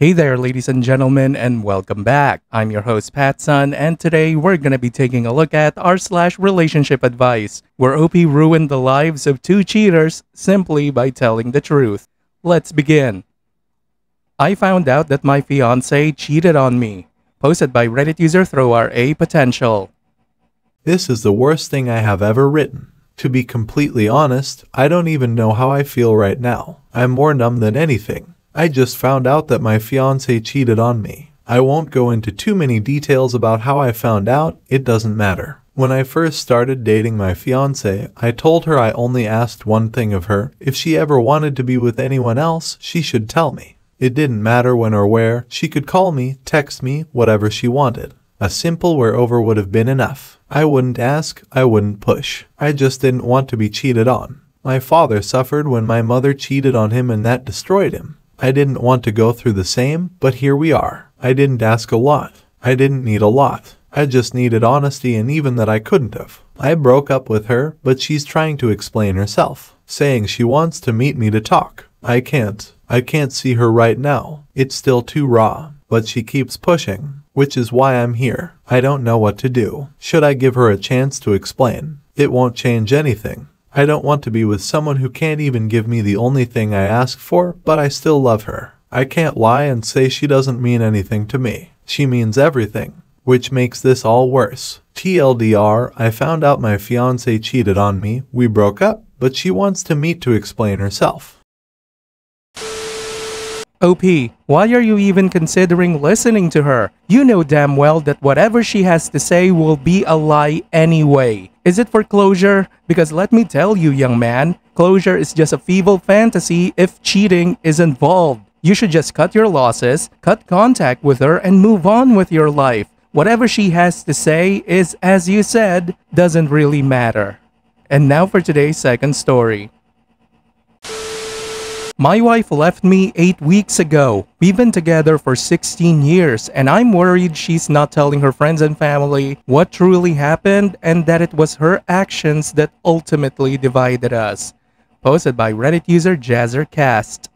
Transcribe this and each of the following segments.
Hey there, ladies and gentlemen, and welcome back. I'm your host, Pattsun, and today we're gonna be taking a look at r/relationship advice, where OP ruined the lives of two cheaters simply by telling the truth. Let's begin. I found out that my fiance cheated on me. Posted by Reddit user ThrowRA Potential. This is the worst thing I have ever written. To be completely honest, I don't even know how I feel right now. I'm more numb than anything. I just found out that my fiance cheated on me. I won't go into too many details about how I found out, it doesn't matter. When I first started dating my fiance, I told her I only asked one thing of her. If she ever wanted to be with anyone else, she should tell me. It didn't matter when or where, she could call me, text me, whatever she wanted. A simple "we're over" would have been enough. I wouldn't ask, I wouldn't push. I just didn't want to be cheated on. My father suffered when my mother cheated on him and that destroyed him. I didn't want to go through the same, but here we are. I didn't ask a lot. I didn't need a lot. I just needed honesty, and even that I couldn't have. I broke up with her, but she's trying to explain herself, saying she wants to meet me to talk. I can't see her right now. It's still too raw, but she keeps pushing, which is why I'm here. I don't know what to do. Should I give her a chance to explain? It won't change anything. I don't want to be with someone who can't even give me the only thing I ask for, but I still love her. I can't lie and say she doesn't mean anything to me. She means everything, which makes this all worse. TLDR, I found out my fiance cheated on me. We broke up, but she wants to meet to explain herself. OP, why are you even considering listening to her? You know damn well that whatever she has to say will be a lie anyway. Is it for closure? Because let me tell you, young man, closure is just a feeble fantasy if cheating is involved. You should just cut your losses, cut contact with her, and move on with your life. Whatever she has to say is, as you said, doesn't really matter. And now for today's second story. My wife left me 8 weeks ago. We've been together for 16 years, and I'm worried she's not telling her friends and family what truly happened and that it was her actions that ultimately divided us. Posted by Reddit user JazzerCast.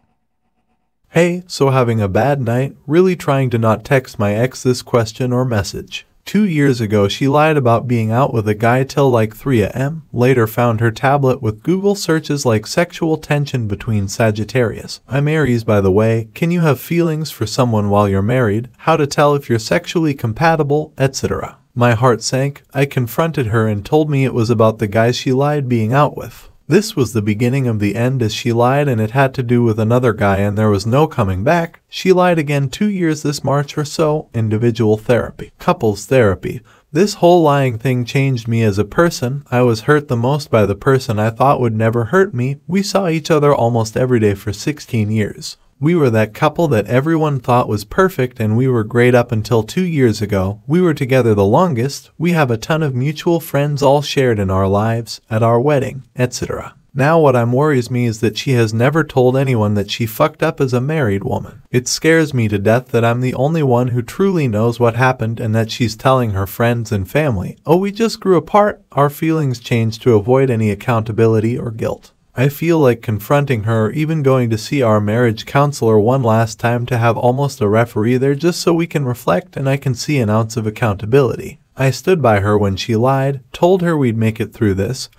Hey, so having a bad night? Really trying to not text my ex this question or message. 2 years ago, she lied about being out with a guy till like 3 a.m. Later found her tablet with Google searches like sexual tension between Sagittarius. I'm Aries, by the way. Can you have feelings for someone while you're married? How to tell if you're sexually compatible, etc. My heart sank. I confronted her and told me it was about the guy she lied being out with. This was the beginning of the end, as she lied and it had to do with another guy and there was no coming back. She lied again 2 years this March or so. Individual therapy. Couples therapy. This whole lying thing changed me as a person. I was hurt the most by the person I thought would never hurt me. We saw each other almost every day for 16 years. We were that couple that everyone thought was perfect, and we were great up until 2 years ago. We were together the longest. We have a ton of mutual friends all shared in our lives, at our wedding, etc. Now what worries me is that she has never told anyone that she fucked up as a married woman. It scares me to death that I'm the only one who truly knows what happened and that she's telling her friends and family, "Oh, we just grew apart." Our feelings changed to avoid any accountability or guilt. I feel like confronting her or even going to see our marriage counselor one last time to have almost a referee there just so we can reflect and I can see an ounce of accountability. I stood by her when she lied, told her we'd make it through this.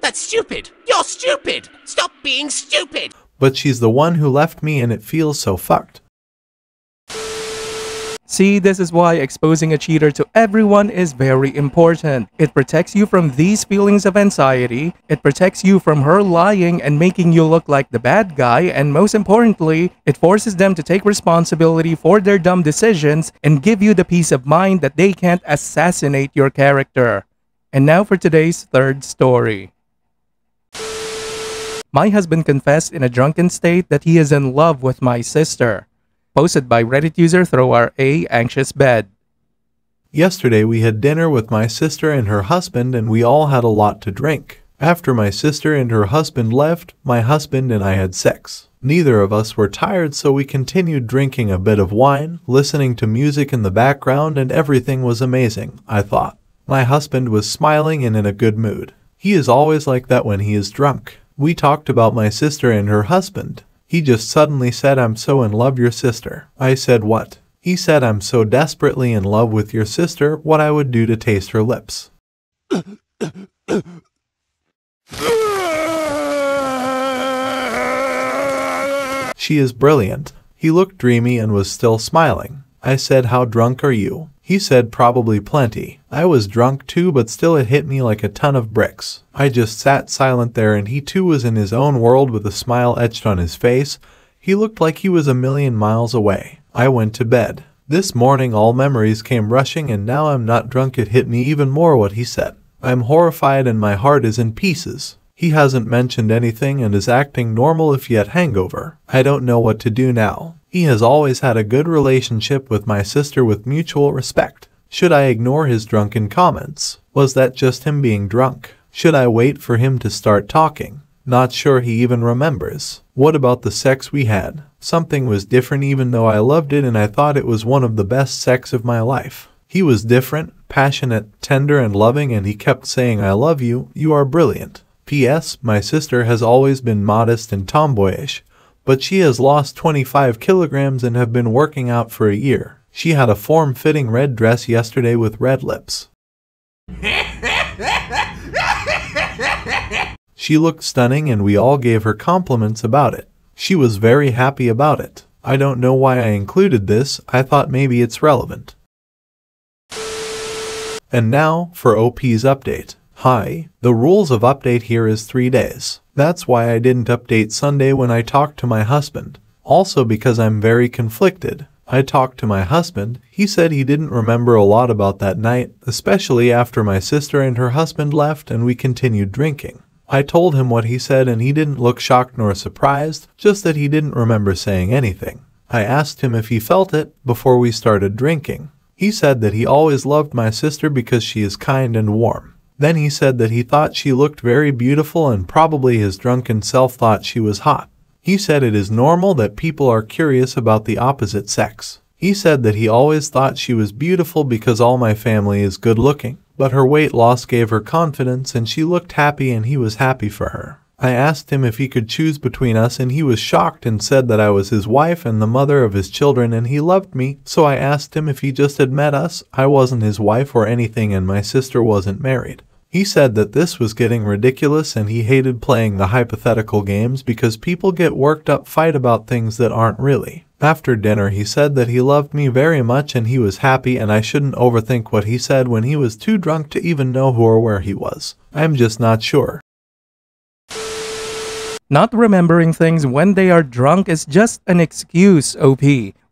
That's stupid! You're stupid! Stop being stupid! But she's the one who left me and it feels so fucked. See, this is why exposing a cheater to everyone is very important. It protects you from these feelings of anxiety, it protects you from her lying and making you look like the bad guy, and most importantly, it forces them to take responsibility for their dumb decisions and give you the peace of mind that they can't assassinate your character. And now for today's third story. My husband confessed in a drunken state that he is in love with my sister. Posted by Reddit user ThrowRA Anxious Bed. Yesterday we had dinner with my sister and her husband and we all had a lot to drink. After my sister and her husband left, my husband and I had sex. Neither of us were tired, so we continued drinking a bit of wine, listening to music in the background, and everything was amazing, I thought. My husband was smiling and in a good mood. He is always like that when he is drunk. We talked about my sister and her husband. He just suddenly said, "I'm so in love with your sister." I said, "What?" He said, "I'm so desperately in love with your sister, what I would do to taste her lips." She is brilliant. He looked dreamy and was still smiling. I said, "How drunk are you?" He said, "Probably plenty." I was drunk too, but still it hit me like a ton of bricks. I just sat silent there, and he too was in his own world with a smile etched on his face. He looked like he was a million miles away. I went to bed. This morning all memories came rushing, and now I'm not drunk. It hit me even more what he said. I'm horrified and my heart is in pieces. He hasn't mentioned anything and is acting normal if yet hangover. I don't know what to do now. He has always had a good relationship with my sister with mutual respect. Should I ignore his drunken comments? Was that just him being drunk? Should I wait for him to start talking? Not sure he even remembers. What about the sex we had? Something was different even though I loved it and I thought it was one of the best sex of my life. He was different, passionate, tender and loving, and he kept saying, "I love you, you are brilliant." P.S. My sister has always been modest and tomboyish, but she has lost 25 kilograms and have been working out for a year. She had a form-fitting red dress yesterday with red lips. She looked stunning and we all gave her compliments about it. She was very happy about it. I don't know why I included this. I thought maybe it's relevant. And now for OP's update. Hi, the rules of update here is 3 days. That's why I didn't update Sunday when I talked to my husband. Also because I'm very conflicted. I talked to my husband. He said he didn't remember a lot about that night, especially after my sister and her husband left and we continued drinking. I told him what he said and he didn't look shocked nor surprised, just that he didn't remember saying anything. I asked him if he felt it before we started drinking. He said that he always loved my sister because she is kind and warm. Then he said that he thought she looked very beautiful and probably his drunken self thought she was hot. He said it is normal that people are curious about the opposite sex. He said that he always thought she was beautiful because all my family is good looking, but her weight loss gave her confidence and she looked happy and he was happy for her. I asked him if he could choose between us and he was shocked and said that I was his wife and the mother of his children and he loved me, so I asked him if he just had met us. I wasn't his wife or anything and my sister wasn't married. He said that this was getting ridiculous and he hated playing the hypothetical games because people get worked up, fight about things that aren't really. After dinner he said that he loved me very much and he was happy and I shouldn't overthink what he said when he was too drunk to even know who or where he was. I'm just not sure. Not remembering things when they are drunk is just an excuse, OP.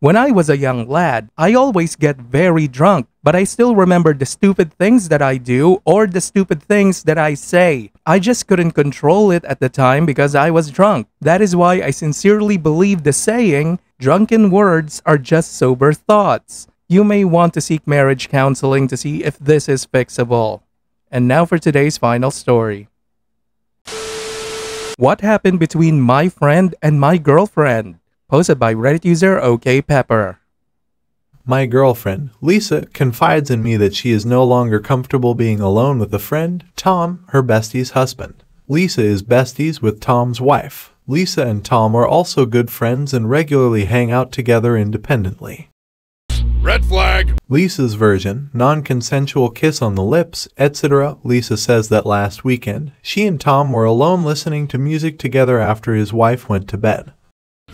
When I was a young lad, I always get very drunk, but I still remember the stupid things that I do or the stupid things that I say. I just couldn't control it at the time because I was drunk. That is why I sincerely believe the saying, "Drunken words are just sober thoughts." You may want to seek marriage counseling to see if this is fixable. And now for today's final story. What happened between my friend and my girlfriend? Posted by Reddit user OKPepper. My girlfriend, Lisa, confides in me that she is no longer comfortable being alone with a friend, Tom, her bestie's husband. Lisa is besties with Tom's wife. Lisa and Tom are also good friends and regularly hang out together independently. Red flag! Lisa's version, non-consensual kiss on the lips, etc. Lisa says that last weekend, she and Tom were alone listening to music together after his wife went to bed.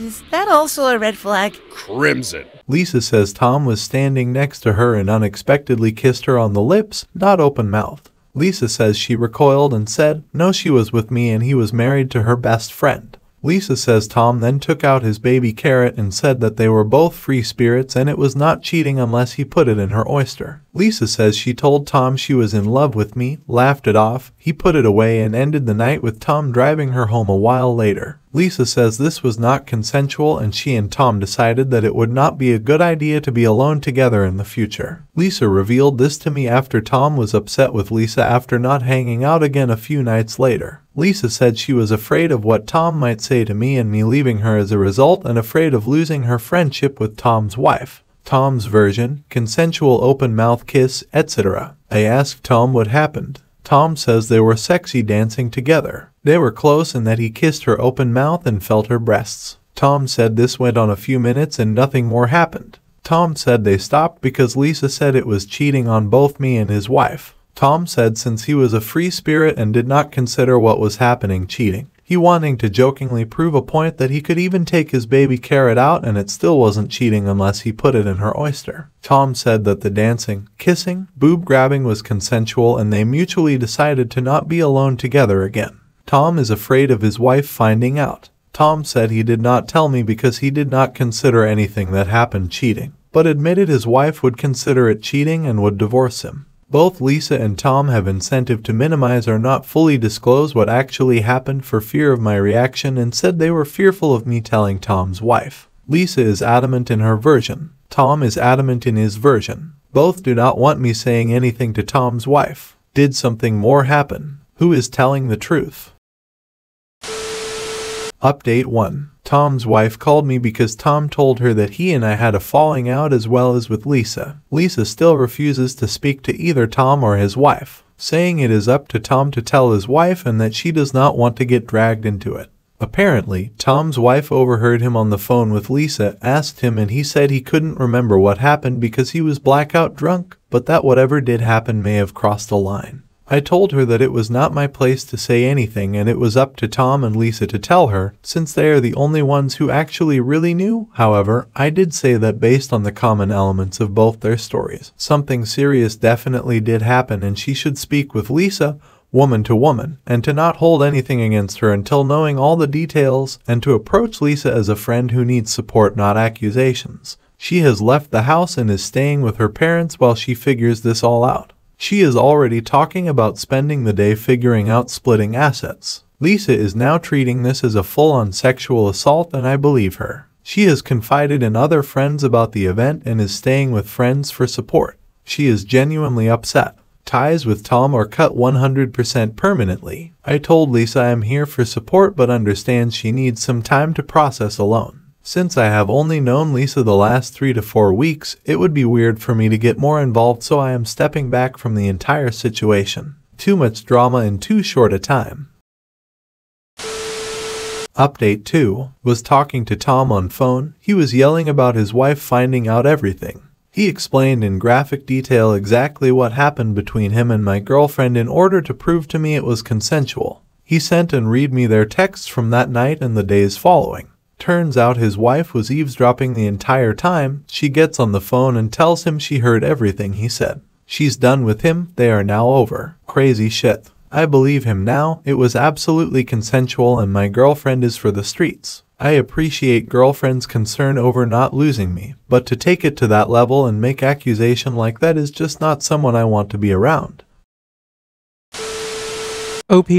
Is that also a red flag? Crimson. Lisa says Tom was standing next to her and unexpectedly kissed her on the lips, not open-mouthed. Lisa says she recoiled and said, "No, she was with me and he was married to her best friend." Lisa says Tom then took out his baby carrot and said that they were both free spirits and it was not cheating unless he put it in her oyster. Lisa says she told Tom she was in love with me, laughed it off, he put it away and ended the night with Tom driving her home a while later. Lisa says this was not consensual and she and Tom decided that it would not be a good idea to be alone together in the future. Lisa revealed this to me after Tom was upset with Lisa after not hanging out again a few nights later. Lisa said she was afraid of what Tom might say to me and me leaving her as a result and afraid of losing her friendship with Tom's wife. Tom's version, consensual open mouth kiss, etc. I asked Tom what happened. Tom says they were sexy dancing together. They were close and that he kissed her open mouth and felt her breasts. Tom said this went on a few minutes and nothing more happened. Tom said they stopped because Lisa said it was cheating on both me and his wife. Tom said since he was a free spirit and did not consider what was happening cheating, he wanting to jokingly prove a point that he could even take his baby carrot out and it still wasn't cheating unless he put it in her oyster. Tom said that the dancing, kissing, boob grabbing was consensual and they mutually decided to not be alone together again. Tom is afraid of his wife finding out. Tom said he did not tell me because he did not consider anything that happened cheating, but admitted his wife would consider it cheating and would divorce him. Both Lisa and Tom have incentive to minimize or not fully disclose what actually happened for fear of my reaction and said they were fearful of me telling Tom's wife. Lisa is adamant in her version. Tom is adamant in his version. Both do not want me saying anything to Tom's wife. Did something more happen? Who is telling the truth? Update 1. Tom's wife called me because Tom told her that he and I had a falling out as well as with Lisa. Lisa still refuses to speak to either Tom or his wife, saying it is up to Tom to tell his wife and that she does not want to get dragged into it. Apparently, Tom's wife overheard him on the phone with Lisa, asked him, and he said he couldn't remember what happened because he was blackout drunk, but that whatever did happen may have crossed a line. I told her that it was not my place to say anything and it was up to Tom and Lisa to tell her, since they are the only ones who actually really knew. However, I did say that based on the common elements of both their stories, something serious definitely did happen and she should speak with Lisa, woman to woman, and to not hold anything against her until knowing all the details, and to approach Lisa as a friend who needs support, not accusations. She has left the house and is staying with her parents while she figures this all out. She is already talking about spending the day figuring out splitting assets. Lisa is now treating this as a full-on sexual assault and I believe her. She has confided in other friends about the event and is staying with friends for support. She is genuinely upset. Ties with Tom are cut 100% permanently. I told Lisa I am here for support but understands she needs some time to process alone. Since I have only known Lisa the last 3 to 4 weeks, it would be weird for me to get more involved, so I am stepping back from the entire situation. Too much drama in too short a time. Update 2. Was talking to Tom on phone. He was yelling about his wife finding out everything. He explained in graphic detail exactly what happened between him and my girlfriend in order to prove to me it was consensual. He sent and read me their texts from that night and the days following. Turns out his wife was eavesdropping the entire time. She gets on the phone and tells him she heard everything he said. She's done with him, they are now over. Crazy shit. I believe him now, it was absolutely consensual and my girlfriend is for the streets. I appreciate girlfriend's concern over not losing me, but to take it to that level and make accusation like that is just not someone I want to be around. OP,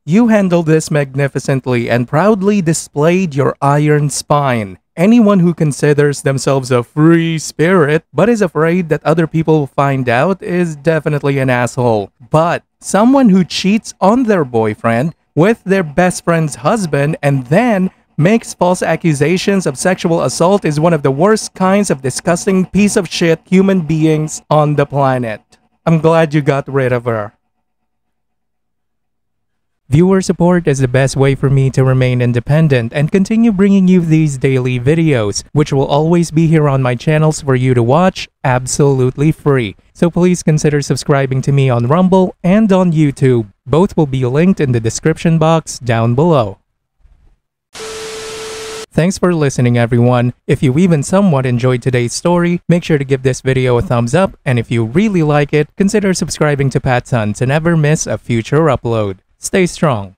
you handled this magnificently and proudly displayed your iron spine. Anyone who considers themselves a free spirit but is afraid that other people will find out is definitely an asshole. But someone who cheats on their boyfriend with their best friend's husband and then makes false accusations of sexual assault is one of the worst kinds of disgusting piece of shit human beings on the planet. I'm glad you got rid of her. Viewer support is the best way for me to remain independent and continue bringing you these daily videos, which will always be here on my channels for you to watch absolutely free. So please consider subscribing to me on Rumble and on YouTube. Both will be linked in the description box down below. Thanks for listening, everyone. If you even somewhat enjoyed today's story, make sure to give this video a thumbs up, and if you really like it, consider subscribing to PattSun to never miss a future upload. Stay strong.